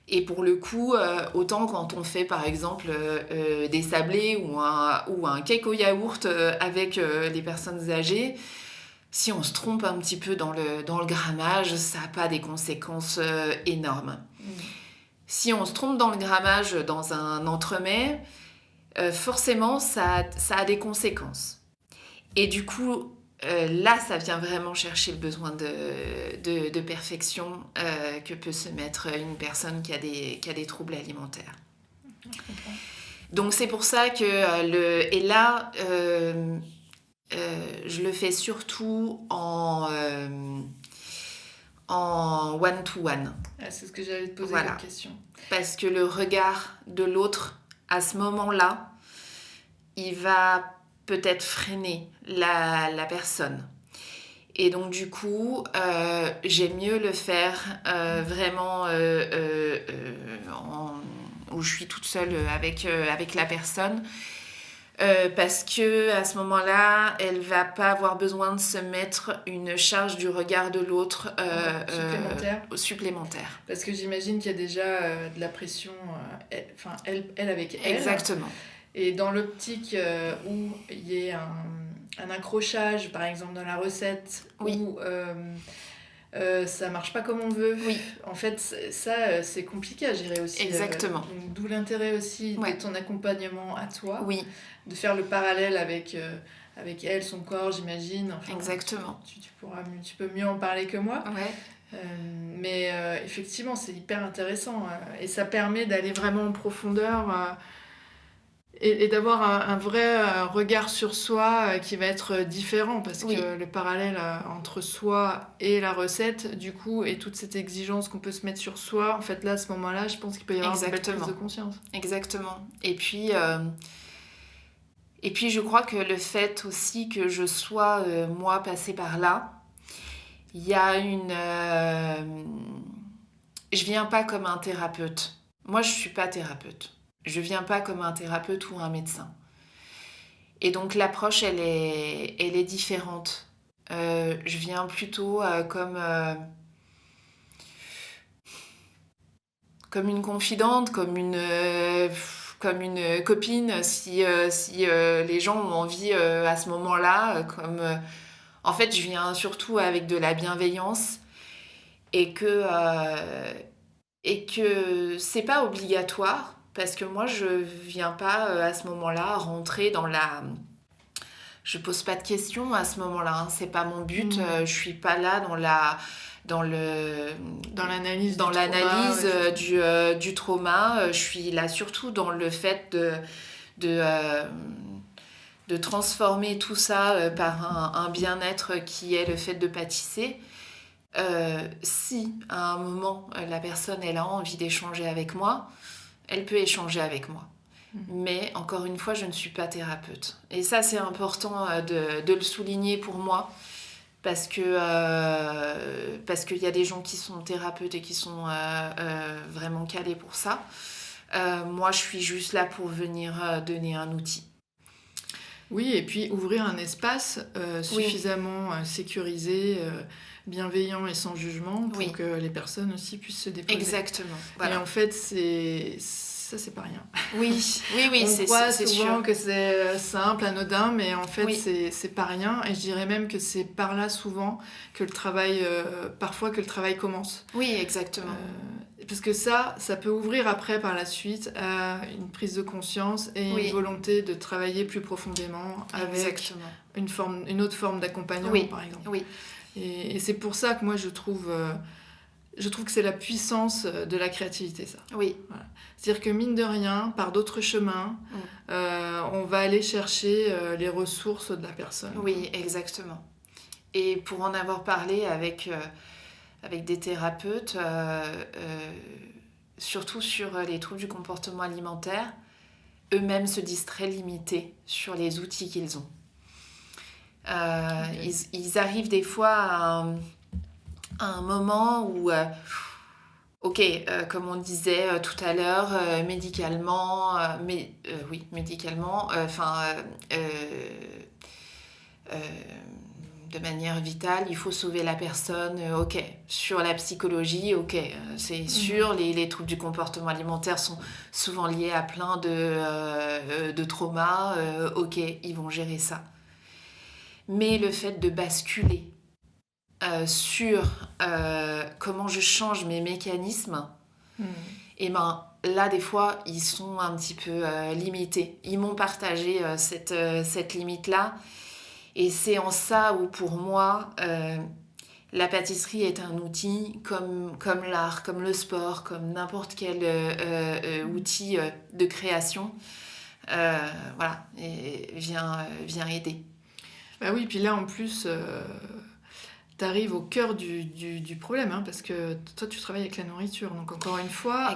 Et pour le coup, autant quand on fait par exemple des sablés ou un cake au yaourt avec les personnes âgées, si on se trompe un petit peu dans le grammage, ça n'a pas des conséquences énormes. Si on se trompe dans le grammage dans un entremets, forcément, ça a des conséquences. Et du coup, là, ça vient vraiment chercher le besoin de perfection que peut se mettre une personne qui a des troubles alimentaires. Je comprends. Donc, c'est pour ça que... Et là... je le fais surtout en one-to-one. C'est ce que j'allais te poser comme question. Parce que le regard de l'autre, à ce moment-là, il va peut-être freiner la personne. Et donc, du coup, j'aime mieux le faire vraiment où je suis toute seule avec la personne. Parce que à ce moment-là, elle va pas avoir besoin de se mettre une charge du regard de l'autre supplémentaire. Parce que j'imagine qu'il y a déjà de la pression, elle avec elle. Exactement. Et dans l'optique où il y ait un accrochage, par exemple dans la recette, où ça marche pas comme on veut. Oui. En fait, ça, c'est compliqué à gérer aussi. Exactement. D'où l'intérêt aussi de ton accompagnement à toi. Oui. De faire le parallèle avec elle, son corps, j'imagine. Enfin, exactement. Tu peux mieux en parler que moi. Ouais. Mais effectivement, c'est hyper intéressant. Et ça permet d'aller vraiment en profondeur et d'avoir un vrai regard sur soi qui va être différent. Parce que le parallèle entre soi et la recette, du coup, et toute cette exigence qu'on peut se mettre sur soi, en fait, là, à ce moment-là, je pense qu'il peut y avoir une belle prise de conscience. Exactement. Et puis, je crois que le fait aussi que je sois, moi, passée par là, il y a je viens pas comme un thérapeute. Moi, je suis pas thérapeute. Je viens pas comme un thérapeute ou un médecin. Et donc, l'approche, elle est différente. Je viens plutôt comme une confidente, comme une copine, si les gens ont envie à ce moment-là. En fait, je viens surtout avec de la bienveillance et que c'est pas obligatoire, parce que moi, je viens pas à ce moment-là rentrer dans je pose pas de questions à ce moment-là, hein. C'est pas mon but. Je suis pas là dans l'analyse du trauma. Je suis là surtout dans le fait de transformer tout ça par un bien-être qui est le fait de pâtisser. Si à un moment la personne elle a envie d'échanger avec moi, elle peut échanger avec moi. Mais encore une fois, je ne suis pas thérapeute. Et ça, c'est important de le souligner pour moi. Parce qu'il y a des gens qui sont thérapeutes et qui sont vraiment calés pour ça. Moi, je suis juste là pour venir donner un outil. Oui, et puis ouvrir un espace suffisamment sécurisé, bienveillant et sans jugement pour que les personnes aussi puissent se déposer. Exactement. Voilà. Et en fait, ça, c'est pas rien. Oui, on croit souvent que c'est simple, anodin, mais en fait, c'est pas rien. Et je dirais même que c'est par là souvent que le travail, parfois que le travail commence. Oui, exactement. Parce que ça peut ouvrir après, par la suite, à une prise de conscience et une volonté de travailler plus profondément avec une autre forme d'accompagnement, par exemple. Oui. Et c'est pour ça que moi, je trouve que c'est la puissance de la créativité, ça. Oui. Voilà. C'est-à-dire que mine de rien, par d'autres chemins, on va aller chercher les ressources de la personne. Oui, exactement. Et pour en avoir parlé avec des thérapeutes, surtout sur les troubles du comportement alimentaire, eux-mêmes se disent très limités sur les outils qu'ils ont. Ils arrivent des fois à un moment où, comme on disait tout à l'heure, médicalement, de manière vitale, il faut sauver la personne, sur la psychologie, c'est sûr, les troubles du comportement alimentaire sont souvent liés à plein de traumas, ils vont gérer ça. Mais le fait de basculer sur comment je change mes mécanismes, et là, des fois, ils sont un petit peu limités. Ils m'ont partagé cette limite-là. Et c'est en ça où, pour moi, la pâtisserie est un outil comme l'art, comme le sport, comme n'importe quel outil de création. Et vient aider. Bah oui, puis là, en plus, t'arrives au cœur du problème, hein, parce que toi, tu travailles avec la nourriture. Donc, encore une fois,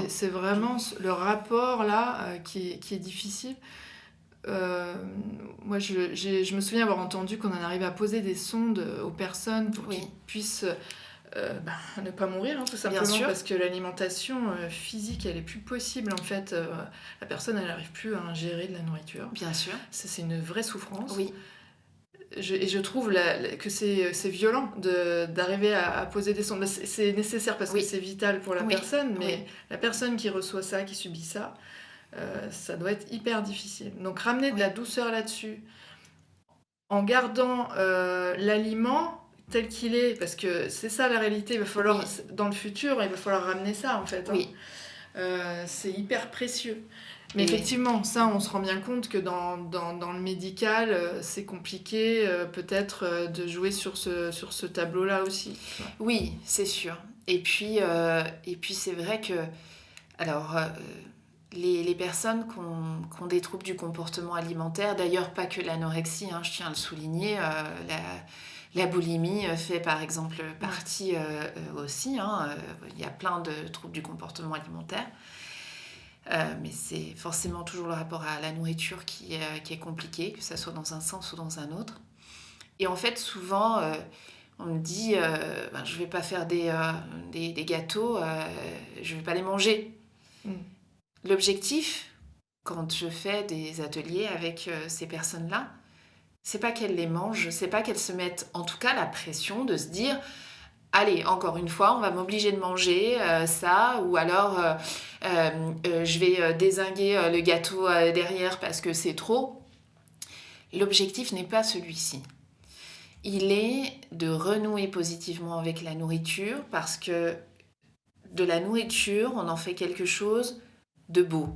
c'est vraiment le rapport, là, qui est difficile. Moi, je me souviens avoir entendu qu'on en arrivait à poser des sondes aux personnes pour qu'ils puissent ne pas mourir, hein, tout simplement, parce que l'alimentation physique, elle est plus possible. En fait, la personne, elle n'arrive plus à ingérer de la nourriture. Bien sûr. Ça, c'est une vraie souffrance. Oui. Et je trouve que c'est violent d'arriver à poser des sondes. C'est nécessaire parce que c'est vital pour la personne, mais la personne qui reçoit ça, qui subit ça, ça doit être hyper difficile. Donc ramener de la douceur là-dessus, en gardant l'aliment tel qu'il est, parce que c'est ça la réalité, il va falloir, dans le futur, il va falloir ramener ça en fait. C'est hyper précieux. Mais effectivement, ça, on se rend bien compte que dans le médical, c'est compliqué peut-être de jouer sur ce tableau-là aussi. Oui, c'est sûr. Et puis c'est vrai que... Alors... Les personnes qui ont des troubles du comportement alimentaire, d'ailleurs pas que l'anorexie, je tiens à le souligner, la boulimie fait par exemple partie aussi, il y a plein de troubles du comportement alimentaire, mais c'est forcément toujours le rapport à la nourriture qui est compliqué, que ça soit dans un sens ou dans un autre. Et en fait souvent on me dit je vais pas faire des gâteaux, je vais pas les manger. L'objectif, quand je fais des ateliers avec ces personnes-là, c'est pas qu'elles les mangent, c'est pas qu'elles se mettent en tout cas la pression de se dire allez, encore une fois, on va m'obliger de manger ça, ou alors je vais dézinguer le gâteau derrière parce que c'est trop. L'objectif n'est pas celui-ci. Il est de renouer positivement avec la nourriture parce que de la nourriture, on en fait quelque chose de beau.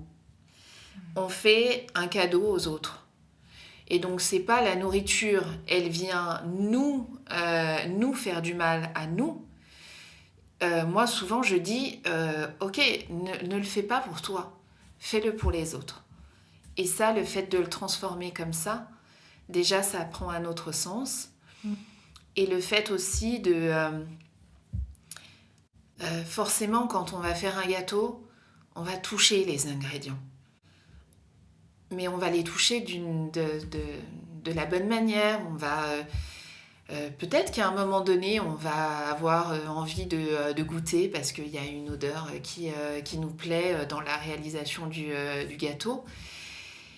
On fait un cadeau aux autres. Et donc, c'est pas la nourriture, elle vient nous faire du mal à nous. Moi, souvent, je dis, ok, ne le fais pas pour toi, fais-le pour les autres. Et ça, le fait de le transformer comme ça, déjà, ça prend un autre sens. Et le fait aussi de... forcément, quand on va faire un gâteau, on va toucher les ingrédients. Mais on va les toucher de la bonne manière. On va... peut-être qu'à un moment donné, on va avoir envie de goûter parce qu'il y a une odeur qui nous plaît dans la réalisation du gâteau.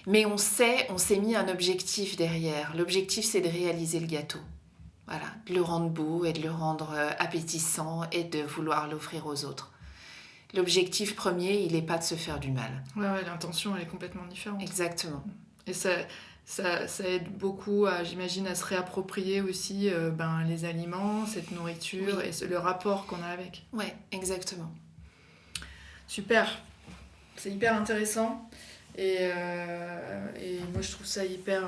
Mais on s'est mis un objectif derrière. L'objectif, c'est de réaliser le gâteau. Voilà, de le rendre beau et de le rendre appétissant et de vouloir l'offrir aux autres. L'objectif premier, il n'est pas de se faire du mal. Ouais, l'intention, elle est complètement différente. Exactement. Et ça aide beaucoup, j'imagine, à se réapproprier aussi les aliments, cette nourriture et le rapport qu'on a avec. Ouais, exactement. Super. C'est hyper intéressant. Et moi, je trouve ça hyper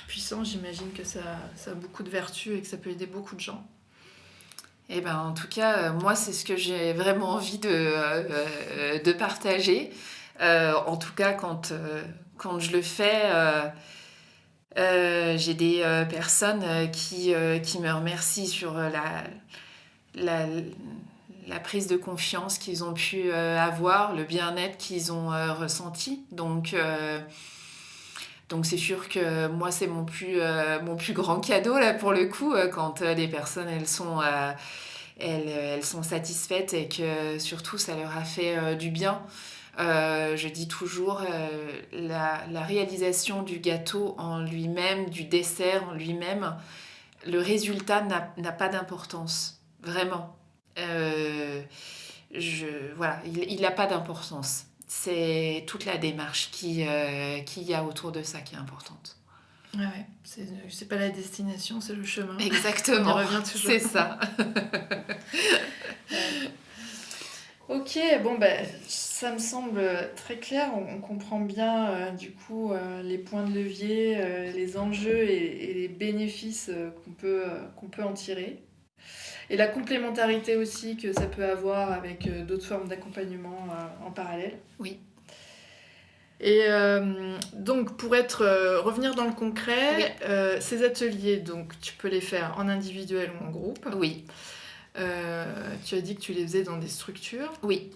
puissant. J'imagine que ça a beaucoup de vertus et que ça peut aider beaucoup de gens. Eh ben, en tout cas, moi, c'est ce que j'ai vraiment envie de partager. En tout cas, quand je le fais, j'ai des personnes qui me remercient sur la prise de confiance qu'ils ont pu avoir, le bien-être qu'ils ont ressenti. Donc c'est sûr que moi, c'est mon plus grand cadeau, là, pour le coup, quand les personnes, elles sont satisfaites et que, surtout, ça leur a fait du bien. Je dis toujours, la réalisation du gâteau en lui-même, du dessert en lui-même, le résultat n'a pas d'importance, vraiment. Voilà, il n'a pas d'importance. C'est toute la démarche qu'il y a autour de ça qui est importante. Ouais, c'est pas la destination, c'est le chemin. Exactement, on y revient toujours. C'est ça. Ok, ça me semble très clair. On comprend bien du coup les points de levier, les enjeux et les bénéfices qu'on peut en tirer. Et la complémentarité aussi que ça peut avoir avec d'autres formes d'accompagnement en parallèle. Oui. Et donc, pour revenir dans le concret, ces ateliers, donc, tu peux les faire en individuel ou en groupe. Oui. Tu as dit que tu les faisais dans des structures. Oui.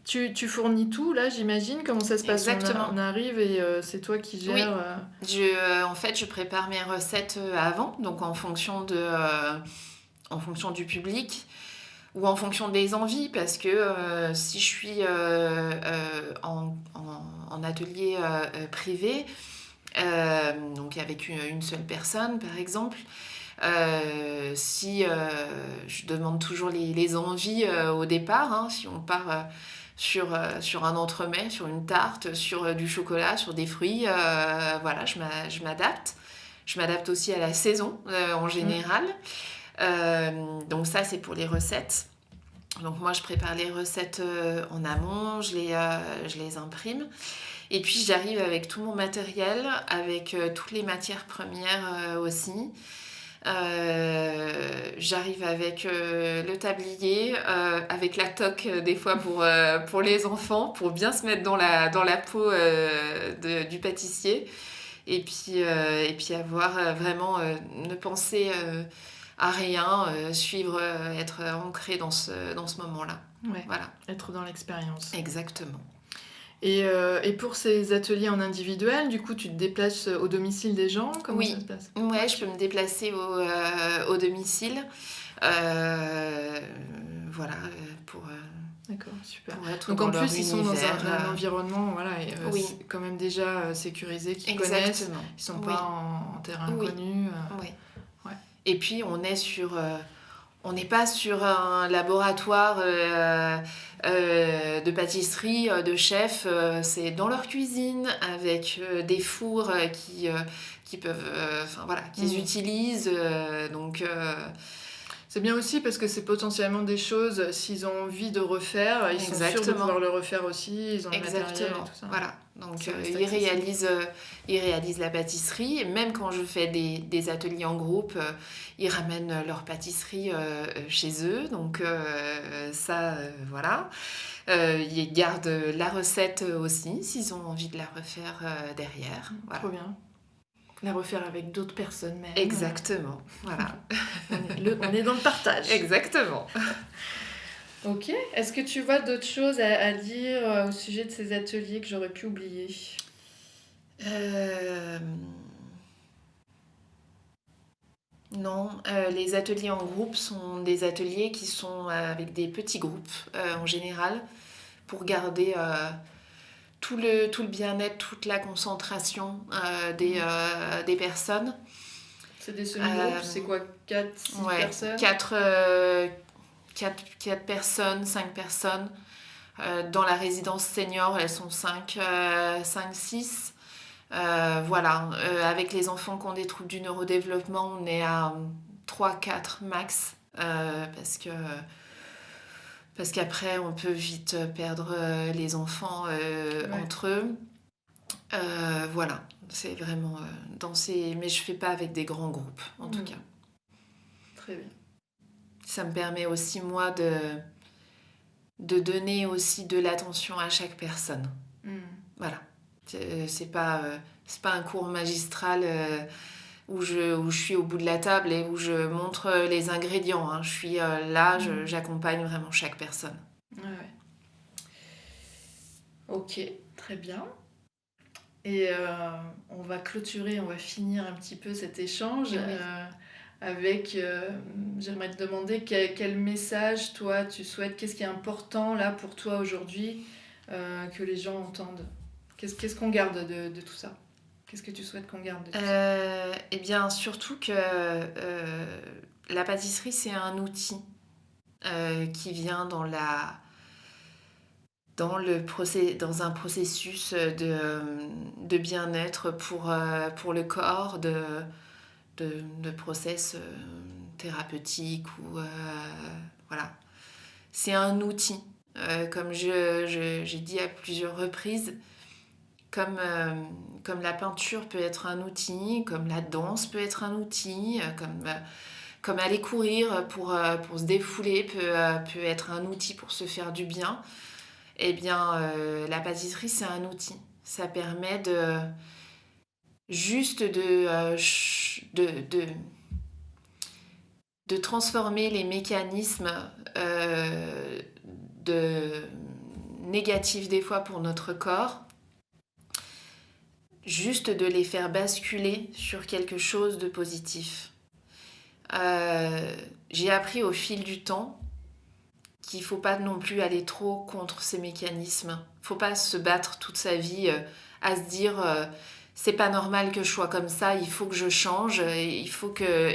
Tu fournis tout, là, j'imagine. Comment ça se passe ? Exactement. On arrive et c'est toi qui gères. Oui. En fait, je prépare mes recettes avant, donc en fonction du public ou en fonction des envies, parce que si je suis en atelier privé, donc avec une seule personne, par exemple, si je demande toujours les envies au départ, hein, si on part sur un entremets, sur une tarte, sur du chocolat, sur des fruits, voilà, je m'adapte. Je m'adapte aussi à la saison en général. Donc ça, c'est pour les recettes. Donc moi, je prépare les recettes en amont, je les imprime. Et puis j'arrive avec tout mon matériel, avec toutes les matières premières aussi. J'arrive avec le tablier, avec la toque des fois pour les enfants, pour bien se mettre dans la peau du pâtissier. Et puis avoir vraiment ne penser à rien, suivre, être ancré dans ce moment-là. Ouais, voilà. Être dans l'expérience. Exactement. Et pour ces ateliers en individuel, du coup, tu te déplaces au domicile des gens ? Comment ça se passe ? Ouais, je peux me déplacer au domicile. Voilà, pour... D'accord, super. Donc en plus, ils sont dans un environnement quand même déjà sécurisé, qu'ils connaissent. Ils sont pas en terrain inconnu. Oui. Ouais. Et puis, on n'est pas sur un laboratoire de pâtisserie, de chef. C'est dans leur cuisine, avec des fours qui peuvent... qu'ils utilisent. Donc... C'est bien aussi parce que c'est potentiellement des choses, s'ils ont envie de refaire, ils sont sûrs de pouvoir le refaire aussi, ils ont le matériel et tout ça. Voilà. Donc Ça reste ils accessible. ils réalisent la pâtisserie. Et même quand je fais des ateliers en groupe, ils ramènent leur pâtisserie chez eux. Donc ça, voilà. Ils gardent la recette aussi, s'ils ont envie de la refaire derrière. Voilà. Trop bien. La refaire avec d'autres personnes même. Exactement, voilà. On est dans le partage. Exactement. Ok. Est-ce que tu vois d'autres choses à dire au sujet de ces ateliers que j'aurais pu oublier? Euh, Non, les ateliers en groupe sont des ateliers qui sont avec des petits groupes en général pour garder tout le bien-être, toute la concentration des personnes. C'est des semi-groupes, Euh, c'est quoi, 4-6 ouais, personnes? 4 personnes, 5 personnes. Dans la résidence senior, elles sont 5, 6. Voilà, avec les enfants qui ont des troubles du neurodéveloppement, on est à 3-4 max. Parce qu'après, on peut vite perdre les enfants entre eux. Voilà, c'est vraiment dans ces... Mais je fais pas avec des grands groupes, en tout cas. Très bien. Ça me permet aussi, moi, de donner aussi de l'attention à chaque personne. Voilà. C'est pas un cours magistral où je suis au bout de la table et où je montre les ingrédients. Hein. Je suis là, j'accompagne vraiment chaque personne. Ouais. Ok, très bien. Et on va clôturer, on va finir un petit peu cet échange avec, j'aimerais te demander quel message toi tu souhaites, qu'est-ce qui est important là pour toi aujourd'hui que les gens entendent. Qu'est-ce qu'on garde de tout ça? Qu'est-ce que tu souhaites qu'on garde de tout ça? Eh bien, surtout que la pâtisserie, c'est un outil qui vient dans un processus de bien-être pour le corps, de process thérapeutique ou voilà. C'est un outil, comme j'ai dit à plusieurs reprises, comme la peinture peut être un outil, comme la danse peut être un outil, comme aller courir pour se défouler peut être un outil pour se faire du bien. Eh bien, la pâtisserie, c'est un outil. Ça permet juste de transformer les mécanismes négatifs des fois pour notre corps, juste de les faire basculer sur quelque chose de positif. J'ai appris au fil du temps qu'il ne faut pas non plus aller trop contre ces mécanismes. Il ne faut pas se battre toute sa vie à se dire c'est pas normal que je sois comme ça, il faut que je change, il faut que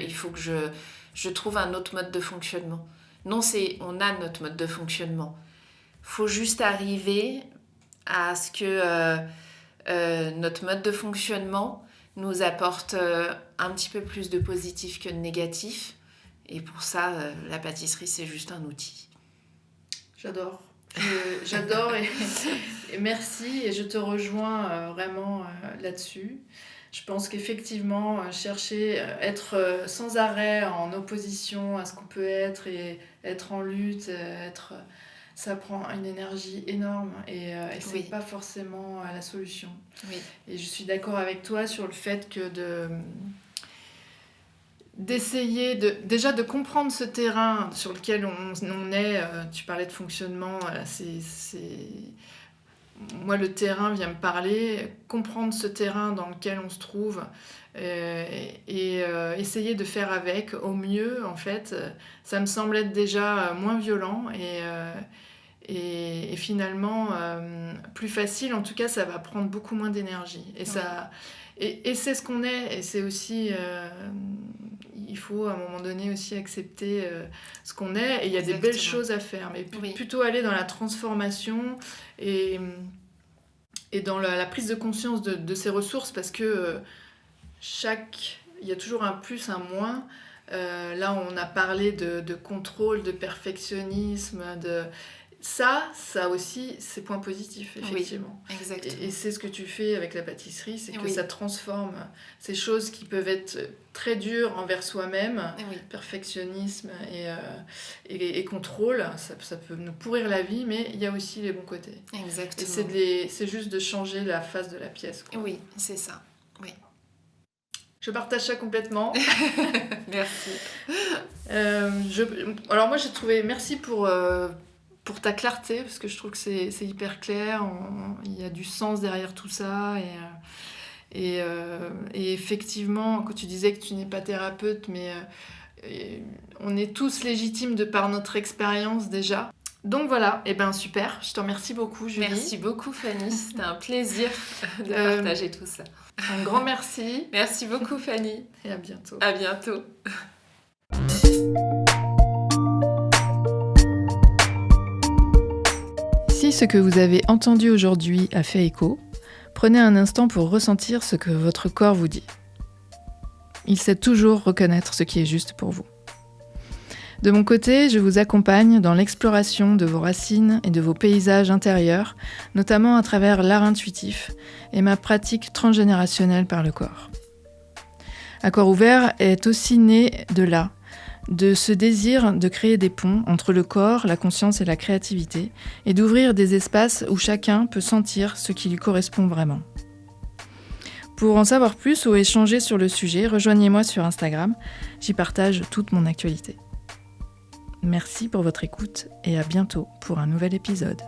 je trouve un autre mode de fonctionnement. Non, on a notre mode de fonctionnement. Il faut juste arriver à ce que notre mode de fonctionnement nous apporte un petit peu plus de positif que de négatif. Et pour ça, la pâtisserie, c'est juste un outil. J'adore. J'adore et merci et je te rejoins vraiment là-dessus. Je pense qu'effectivement, chercher, être sans arrêt en opposition à ce qu'on peut être et être en lutte, ça prend une énergie énorme et c'est pas forcément la solution. Oui. Et je suis d'accord avec toi sur le fait que d'essayer déjà de comprendre ce terrain sur lequel on est, tu parlais de fonctionnement, moi le terrain vient me parler, comprendre ce terrain dans lequel on se trouve et essayer de faire avec au mieux en fait, ça me semble être déjà moins violent et finalement plus facile, en tout cas ça va prendre beaucoup moins d'énergie et c'est ce qu'on est et c'est aussi il faut à un moment donné aussi accepter ce qu'on est et il y a des belles choses à faire mais plutôt aller dans la transformation et dans la prise de conscience de ces ressources parce que il y a toujours un plus, un moins. Là on a parlé de contrôle, de perfectionnisme, ça a aussi ses points positifs, effectivement. Oui, exactement. Et c'est ce que tu fais avec la pâtisserie, c'est que Oui. ça transforme ces choses qui peuvent être très dures envers soi-même, Oui. perfectionnisme et contrôle, ça peut nous pourrir la vie, mais il y a aussi les bons côtés. Exactement. Et c'est juste de changer la face de la pièce, quoi. Oui, c'est ça. Oui. Je partage ça complètement. Merci. Alors moi j'ai trouvé, merci pour ta clarté, parce que je trouve que c'est hyper clair, il y a du sens derrière tout ça, et effectivement, quand tu disais que tu n'es pas thérapeute, mais on est tous légitimes de par notre expérience déjà. Donc voilà, et ben super, je te remercie beaucoup Julie. Merci beaucoup Fanny, c'était un plaisir de partager tout ça. Un grand merci. Merci beaucoup Fanny. Et à bientôt. À bientôt. Si ce que vous avez entendu aujourd'hui a fait écho, prenez un instant pour ressentir ce que votre corps vous dit. Il sait toujours reconnaître ce qui est juste pour vous. De mon côté, je vous accompagne dans l'exploration de vos racines et de vos paysages intérieurs, notamment à travers l'art intuitif et ma pratique transgénérationnelle par le corps. À corps ouvert est aussi né de là, de ce désir de créer des ponts entre le corps, la conscience et la créativité, et d'ouvrir des espaces où chacun peut sentir ce qui lui correspond vraiment. Pour en savoir plus ou échanger sur le sujet, rejoignez-moi sur Instagram, j'y partage toute mon actualité. Merci pour votre écoute et à bientôt pour un nouvel épisode.